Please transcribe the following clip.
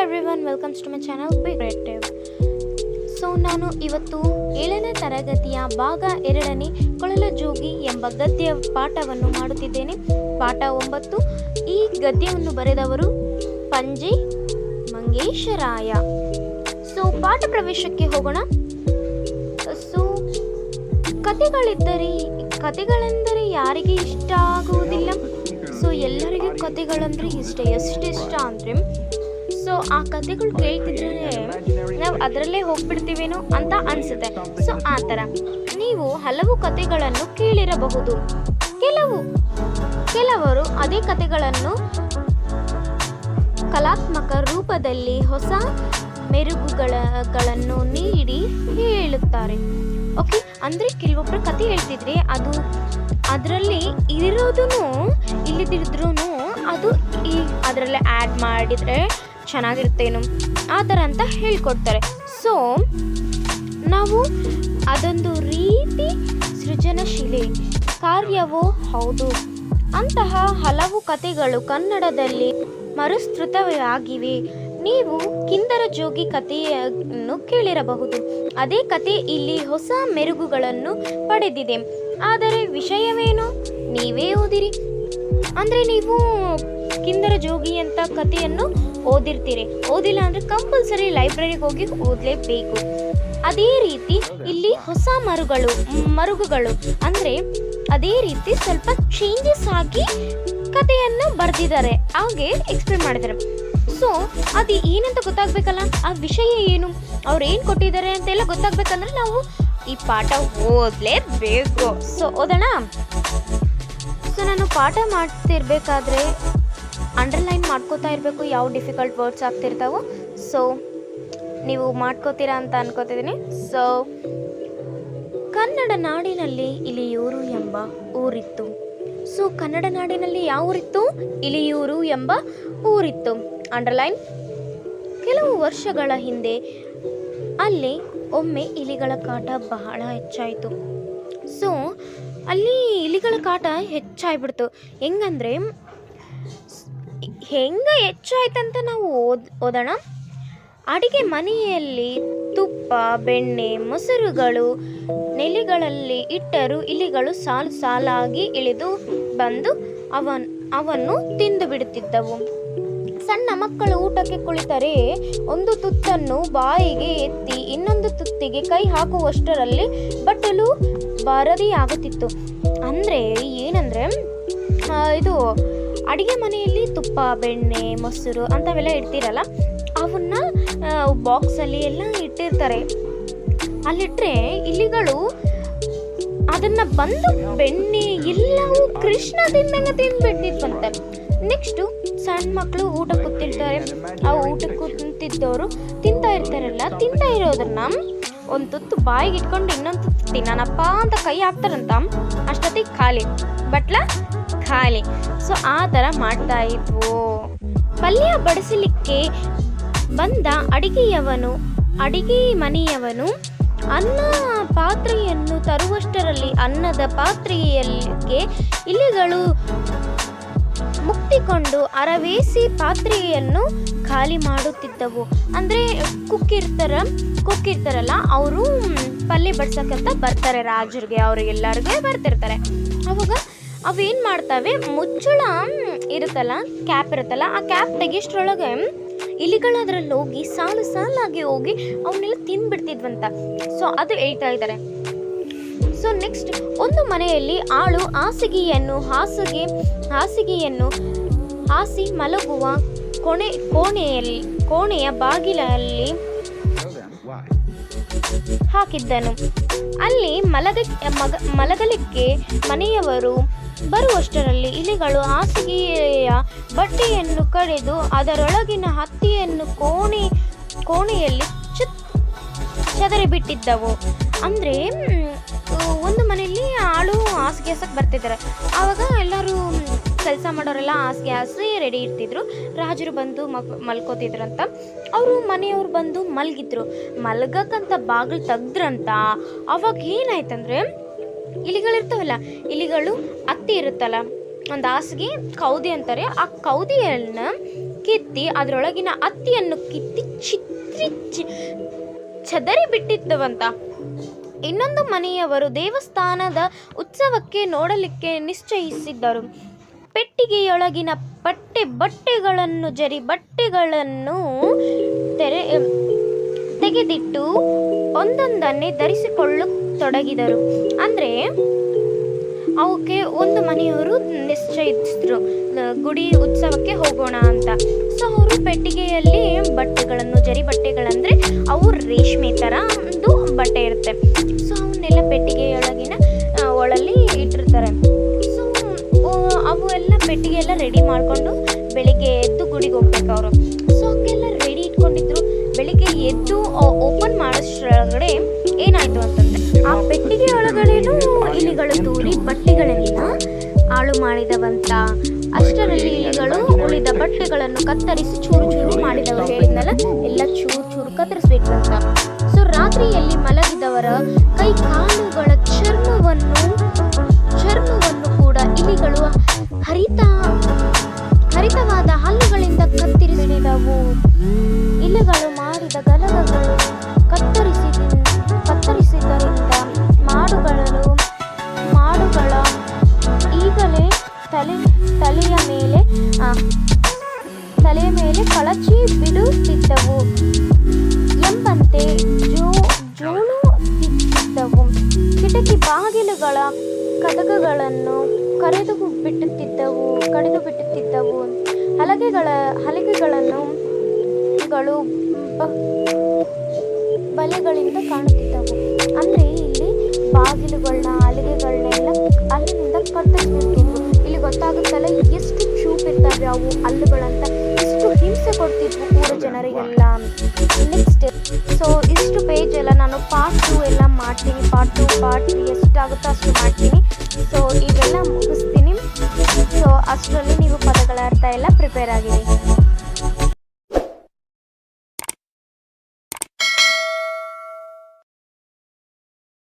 Everyone, welcomes to my channel Be Creative. ನಾನು ಇವತ್ತು 7ನೇ ತರಗತಿಯ ಭಾಗ 2ನೇ ಕೊಳಲಜೋಗಿ ಎಂಬ ಗದ್ಯ ಪಾಠವನ್ನು ಮಾಡುತ್ತಿದ್ದೇನೆ. ಪಾಠ 9. ಈ ಗದ್ಯವನ್ನು ಬರೆದವರು ಪಂಜೆ ಮಂಗೇಶರಾಯ. ಪಾಠ ಪ್ರವೇಶಕ್ಕೆ ಹೋಗೋಣ. ಕಥೆಗಳೆಂದರೆ ಯಾರಿಗೆ ಇಷ್ಟ ಆಗುವುದಿಲ್ಲ? ಎಲ್ಲರಿಗೂ ಕಥೆಗಳಂದ್ರೆ ಇಷ್ಟ. ಎಷ್ಟು ಇಷ್ಟ ಅಂದರೆ ಆ ಕಥೆಗಳು ಕೇಳ್ತಿದ್ರೆ ನಾವು ಅದರಲ್ಲೇ ಹೋಗ್ಬಿಡ್ತೀವೇನೋ ಅಂತ ಅನಿಸುತ್ತೆ. ಆ ಥರ ನೀವು ಹಲವು ಕಥೆಗಳನ್ನು ಕೇಳಿರಬಹುದು. ಕೆಲವರು ಅದೇ ಕಥೆಗಳನ್ನು ಕಲಾತ್ಮಕ ರೂಪದಲ್ಲಿ ಹೊಸ ಮೆರುಗುಗಳನ್ನು ನೀಡಿ ಹೇಳುತ್ತಾರೆ. ಓಕೆ, ಅಂದರೆ ಕೆಲವೊಬ್ಬರು ಕಥೆ ಹೇಳ್ತಿದ್ರೆ ಅದು ಅದರಲ್ಲಿ ಇರೋದೂ ಇಲ್ಲದಿದ್ರೂ ಅದು ಅದರಲ್ಲೇ ಆ್ಯಡ್ ಮಾಡಿದರೆ ಚೆನ್ನಾಗಿರುತ್ತೇನೋ ಆ ಥರ ಅಂತ ಹೇಳ್ಕೊಡ್ತಾರೆ. ನಾವು ಅದೊಂದು ರೀತಿ ಸೃಜನಶೀಲೆ ಕಾರ್ಯವೋ ಹೌದು. ಅಂತಹ ಹಲವು ಕಥೆಗಳು ಕನ್ನಡದಲ್ಲಿ ಮರುಸೃತವಾಗಿವೆ. ನೀವು ಕಿಂದರ ಜೋಗಿ ಕಥೆಯನ್ನು ಕೇಳಿರಬಹುದು. ಅದೇ ಕಥೆ ಇಲ್ಲಿ ಹೊಸ ಮೆರುಗುಗಳನ್ನು ಪಡೆದಿದೆ. ಆದರೆ ವಿಷಯವೇನು? ನೀವೇ ಓದಿರಿ. ಅಂದರೆ ನೀವು ಕಿಂದರ ಜೋಗಿ ಅಂತ ಕಥೆಯನ್ನು ಓದಿರ್ತೀರಿ. ಓದಿಲ್ಲ ಅಂದರೆ ಕಂಪಲ್ಸರಿ ಲೈಬ್ರರಿಗೆ ಹೋಗಿ ಓದಲೇಬೇಕು. ಅದೇ ರೀತಿ ಇಲ್ಲಿ ಹೊಸ ಮರುಗುಗಳು ಅಂದರೆ ಅದೇ ರೀತಿ ಸ್ವಲ್ಪ ಚೇಂಜಸ್ ಆಗಿ ಕಥೆಯನ್ನು ಬರೆದಿದ್ದಾರೆ, ಹಾಗೆ ಎಕ್ಸ್ಪ್ಲೇನ್ ಮಾಡಿದ್ದಾರೆ. ಅದು ಏನಂತ ಗೊತ್ತಾಗಬೇಕಲ್ಲ, ಆ ವಿಷಯ ಏನು, ಅವ್ರು ಏನು ಕೊಟ್ಟಿದ್ದಾರೆ ಅಂತೆಲ್ಲ ಗೊತ್ತಾಗಬೇಕಂದ್ರೆ ನಾವು ಈ ಪಾಠ ಓದಲೇಬೇಕು. ಓದೋಣ. ನಾನು ಪಾಠ ಮಾಡ್ತಿರ್ಬೇಕಾದ್ರೆ ಅಂಡರ್ಲೈನ್ ಮಾಡ್ಕೋತಾ ಇರಬೇಕು ಯಾವ ಡಿಫಿಕಲ್ಟ್ ವರ್ಡ್ಸ್ ಆಗ್ತಿರ್ತಾವೋ. ನೀವು ಮಾಡ್ಕೋತೀರಾ ಅಂತ ಅನ್ಕೋತಿದ್ದೀನಿ. ಕನ್ನಡ ನಾಡಿನಲ್ಲಿ ಇಲಿಯೂರು ಎಂಬ ಊರಿತ್ತು. ಕನ್ನಡ ನಾಡಿನಲ್ಲಿ ಯಾವ ಊರಿತ್ತು? ಇಲಿಯೂರು ಎಂಬ ಊರಿತ್ತು. ಅಂಡರ್ಲೈನ್. ಕೆಲವು ವರ್ಷಗಳ ಹಿಂದೆ ಅಲ್ಲಿ ಒಮ್ಮೆ ಇಲಿಗಳ ಕಾಟ ಬಹಳ ಹೆಚ್ಚಾಯಿತು. ಅಲ್ಲಿ ಇಲಿಗಳ ಕಾಟ ಹೆಚ್ಚಾಗ್ಬಿಡ್ತು. ಹೆಂಗೆ ಹೆಚ್ಚಾಯ್ತಂತ ನಾವು ಓದೋಣ. ಅಡಿಗೆ ಮನೆಯಲ್ಲಿ ತುಪ್ಪ, ಬೆಣ್ಣೆ, ಮೊಸರುಗಳು ನೆಲೆಗಳಲ್ಲಿ ಇಟ್ಟರು ಇಲಿಗಳು ಸಾಲಾಗಿ ಇಳಿದು ಬಂದು ಅವನ್ನು ತಿಂದು ಬಿಡುತ್ತಿದ್ದವು. ಸಣ್ಣ ಮಕ್ಕಳು ಊಟಕ್ಕೆ ಕುಳಿತರೆ ಒಂದು ತುತ್ತನ್ನು ಬಾಯಿಗೆ ಎತ್ತಿ ಇನ್ನೊಂದು ತುತ್ತಿಗೆ ಕೈ ಹಾಕುವಷ್ಟರಲ್ಲಿ ಬಟ್ಟಲು ಬಾರದಿಯಾಗುತ್ತಿತ್ತು. ಅಂದರೆ ಏನಂದರೆ ಇದು ಅಡಿಗೆ ಮನೆಯಲ್ಲಿ ತುಪ್ಪ, ಬೆಣ್ಣೆ, ಮೊಸರು ಅಂಥವೆಲ್ಲ ಇಡ್ತೀರಲ್ಲ, ಅವನ್ನ ಬಾಕ್ಸಲ್ಲಿ ಎಲ್ಲ ಇಟ್ಟಿರ್ತಾರೆ. ಅಲ್ಲಿಟ್ಟರೆ ಇಲಿಗಳು ಅದನ್ನು ಬಂದು ಬೆಣ್ಣೆ ಎಲ್ಲವೂ ಕೃಷ್ಣ ತಿಂದಂಗೆ ತಿಂದುಬಿಟ್ಟಿದ್ವಂತೆ. ನೆಕ್ಸ್ಟು ಸಣ್ಣ ಮಕ್ಕಳು ಊಟ ಕೂತಿರ್ತಾರೆ. ಆ ಊಟಕ್ಕೆ ಕೂತಿದ್ದವರು ತಿಂತಾ ಇರೋದನ್ನ ಒಂದು ತುತ್ತು ಬಾಯಿಗೆ ಇಟ್ಕೊಂಡು ಇನ್ನೊಂದು ತುತ್ತು ತಿನ್ನೋಣಪ್ಪ ಅಂತ ಕೈ ಹಾಕ್ತಾರಂತ, ಅಷ್ಟೊತ್ತಿಗೆ ಬಟ್ಲ ಖಾಲಿ. ಆ ಥರ ಮಾಡ್ತಾ ಇದ್ವು. ಪಲ್ಯ ಬಡಿಸಲಿಕ್ಕೆ ಬಂದ ಅಡಿಗೆ ಮನೆಯವನು ಅನ್ನ ಪಾತ್ರೆಯನ್ನು ತರುವಷ್ಟರಲ್ಲಿ ಅನ್ನದ ಪಾತ್ರೆಯಲ್ಲಿಗೆ ಇಲಿಗಳು ಮುಕ್ತಿಕೊಂಡು ಅರವೇಸಿ ಪಾತ್ರೆಯನ್ನು ಖಾಲಿ ಮಾಡುತ್ತಿದ್ದವು. ಅಂದರೆ ಕುಕ್ಕಿರ್ತಾರಲ್ಲ, ಅವರು ಪಲ್ಯ ಬಡ್ಸಕ್ಕಂತ ಬರ್ತಾರೆ, ರಾಜರಿಗೆ ಅವ್ರಿಗೆಲ್ಲರಿಗೂ ಬರ್ತಿರ್ತಾರೆ. ಅವಾಗ ಅವೇನು ಮಾಡ್ತವೆ, ಮುಚ್ಚಳ ಇರುತ್ತಲ್ಲ, ಕ್ಯಾಪ್ ಇರುತ್ತಲ್ಲ, ಆ ಕ್ಯಾಪ್ ತೆಗಿಯೋಷ್ಟ್ರೊಳಗೆ ಇಲಿಗಳು ಅದರಲ್ಲಿ ಹೋಗಿ ಸಾಲಾಗಿ ಹೋಗಿ ಅವನ್ನೆಲ್ಲ ತಿಂದ್ಬಿಡ್ತಿದ್ವಂತ. ಅದು ಹೇಳ್ತಾ ಇದ್ದಾರೆ. ನೆಕ್ಸ್ಟ್, ಒಂದು ಮನೆಯಲ್ಲಿ ಆಳು ಹಾಸಿಗೆಯನ್ನು ಹಾಸಿ ಮಲಗುವ ಕೋಣೆಯ ಬಾಗಿಲಲ್ಲಿ ಹಾಕಿದ್ದನು. ಅಲ್ಲಿ ಮಲಗಲಿಕ್ಕೆ ಮನೆಯವರು ಬರುವಷ್ಟರಲ್ಲಿ ಇಲಿಗಳು ಹಾಸಿಗೆಯ ಬಟ್ಟೆಯನ್ನು ಕಡಿದು ಅದರೊಳಗಿನ ಹತ್ತಿಯನ್ನು ಕೋಣೆಯಲ್ಲಿ ಚದರಿಬಿಟ್ಟಿದ್ದವು. ಅಂದರೆ ಒಂದು ಮನೆಯಲ್ಲಿ ಆಳು ಹಾಸಿಗೆ ಹಾಸಕ್ಕೆ ಬರ್ತಿದ್ದಾರೆ. ಆವಾಗ ಎಲ್ಲರೂ ಕೆಲಸ ಮಾಡೋರೆಲ್ಲ ಹಾಸಿಗೆ ಹಾಸಿ ರೆಡಿ ಇರ್ತಿದ್ರು. ರಾಜರು ಬಂದು ಮಲ್ಕೋತಿದ್ರಂತ. ಮನೆಯವ್ರು ಬಂದು ಮಲ್ಗಕ್ಕಂತ ಬಾಗಿಲು ತೆಗ್ದ್ರಂತ. ಅವಾಗ ಏನಾಯ್ತಂದ್ರೆ, ಇಲಿಗಳಿರ್ತಾವಲ್ಲ, ಇಲಿಗಳು ಹತ್ತಿ ಇರುತ್ತಲ್ಲ, ಒಂದು ಹಾಸಿಗೆ ಕೌದಿ ಅಂತಾರೆ, ಆ ಕೌದಿಯನ್ನು ಕಿತ್ತಿ ಅದರೊಳಗಿನ ಹತ್ತಿಯನ್ನು ಕಿತ್ತಿ ಚದರಿ ಬಿಟ್ಟಿದ್ದವಂತ. ಇನ್ನೊಂದು ಮನೆಯವರು ದೇವಸ್ಥಾನದ ಉತ್ಸವಕ್ಕೆ ನೋಡಲಿಕ್ಕೆ ನಿಶ್ಚಯಿಸಿದ್ದರು. ಪೆಟ್ಟಿಗೆಯೊಳಗಿನ ಬಟ್ಟೆಗಳನ್ನು ತೆಗೆದಿಟ್ಟು ಒಂದೊಂದನ್ನೇ ಧರಿಸಿಕೊಳ್ಳತೊಡಗಿದರು. ಅಂದರೆ ಅವಕ್ಕೆ ಒಂದು ಮನೆಯವರು ನಿಶ್ಚಯಿಸಿದ್ರು ಗುಡಿ ಉತ್ಸವಕ್ಕೆ ಹೋಗೋಣ ಅಂತ. ಸೊ ಅವರು ಪೆಟ್ಟಿಗೆಯಲ್ಲಿ ಬಟ್ಟೆಗಳಂದರೆ ಅವು ರೇಷ್ಮೆ ಥರ ಒಂದು ಬಟ್ಟೆ ಇರುತ್ತೆ. ಸೊ ಅವನ್ನೆಲ್ಲ ಪೆಟ್ಟಿಗೆಯೊಳಗಿನ ಒಳಲ್ಲಿ ಇಟ್ಟಿರ್ತಾರೆ. ಸೊ ಅವು ಎಲ್ಲ ಪೆಟ್ಟಿಗೆ ಎಲ್ಲ ರೆಡಿ ಮಾಡಿಕೊಂಡು ಬೆಳಿಗ್ಗೆ ಎದ್ದು ಗುಡಿಗೆ ಹೋಗ್ಬೇಕು ಅವರು. ಸೊ ಹಂಗೆಲ್ಲ ರೆಡಿ ಇಟ್ಕೊಂಡಿದ್ರು. ಬೆಳಿಗ್ಗೆ ಎದ್ದು ಓಪನ್ ಮಾಡೋಷ್ಟ್ರೊಳಗಡೆ ಏನಾಯಿತು ಅಂತಂದರೆ ಆ ಪೆಟ್ಟಿಗೆ ಒಳಗಡೆನೂ ಇಲಿಗಳು ತೂರಿ ಬಟ್ಟೆಗಳೆಲ್ಲ ಹಾಳು ಮಾಡಿದವಂತ. ಅಷ್ಟರಲ್ಲಿ ಇಲಿಗಳು ಉಳಿದ ಬಟ್ಟೆಗಳನ್ನು ಕತ್ತರಿಸಿ ಚೂರು ಮಾಡಿದವ. ಹೇಳಿದ್ನಲ್ಲ, ಎಲ್ಲ ಚೂರು ಕತ್ತರಿಸ್ಬೇಕಂತ. ಸೊ ರಾತ್ರಿಯಲ್ಲಿ ಮಲಗಿದವರ ಕೈ ಕಾಲುಗಳ ಚರ್ಮವನ್ನು ಕೂಡ ಇಲಿಗಳು ಹರಿತವಾದ ಹಲ್ಲುಗಳಿಂದ ಕತ್ತರಿಸಿದವು. ಇಲಿಗಳು ಮಾಡಿದ ಗಲಗಗಳು ಕತ್ತರಿಸಿದ್ದರಿಂದ ಮಾಡುಗಳ ಈಗಲೇ ತಲೆಯ ಮೇಲೆ ಕಳಚಿ ಬಿಡುತ್ತಿದ್ದವು ಎಂಬಂತೆ ಜೋಳುತ್ತಿದ್ದವು. ಕಿಟಕಿ ಬಾಗಿಲುಗಳ ಕದಗಳನ್ನು ಕಡಿದು ಬಿಟ್ಟುತ್ತಿದ್ದವು. ಹಲಗೆಗಳನ್ನು ಬಲೆಗಳಿಂದ ಕಾಣುತ್ತಿದ್ದವು. ಅಂದರೆ ಇಲ್ಲಿ ಬಾಗಿಲುಗಳನ್ನ ಹಲಗೆಗಳನ್ನೆಲ್ಲ ಅಲ್ಲಿಂದ ಕತ್ತರಿಸ್ಬಿಟ್ಟಿದ್ವು. ಇಲ್ಲಿ ಗೊತ್ತಾಗುತ್ತಲ್ಲ ಎಷ್ಟು ಚೂಪ್ ಇರ್ತವೆ ಅವು ಹಲ್ಲುಗಳಂತ, ಎಷ್ಟು ಹಿಂಸೆ ಕೊಡ್ತಿದ್ವು ಊರ ಜನರಿಗೆಲ್ಲ. ನೆಕ್ಸ್ಟ್ ಸೊ ಇಷ್ಟು ಪೇಜ್ ಎಲ್ಲ ನಾನು ಪಾರ್ಟ್ 2 ಎಲ್ಲ ಮಾಡ್ತೀನಿ. ಪಾರ್ಟ್ 2 ಪಾರ್ಟ್ 3 ಎಷ್ಟಾಗುತ್ತೋ ಅಷ್ಟು ಮಾಡ್ತೀನಿ. ಸೊ ಇವೆಲ್ಲ ಮುಗಿಸ್ತೀನಿ. ಸೊ ಅಷ್ಟರಲ್ಲಿ ನೀವು ಪದಗಳ ಅರ್ಥ ಎಲ್ಲ ಪ್ರಿಪೇರ್ ಆಗಿದೆ.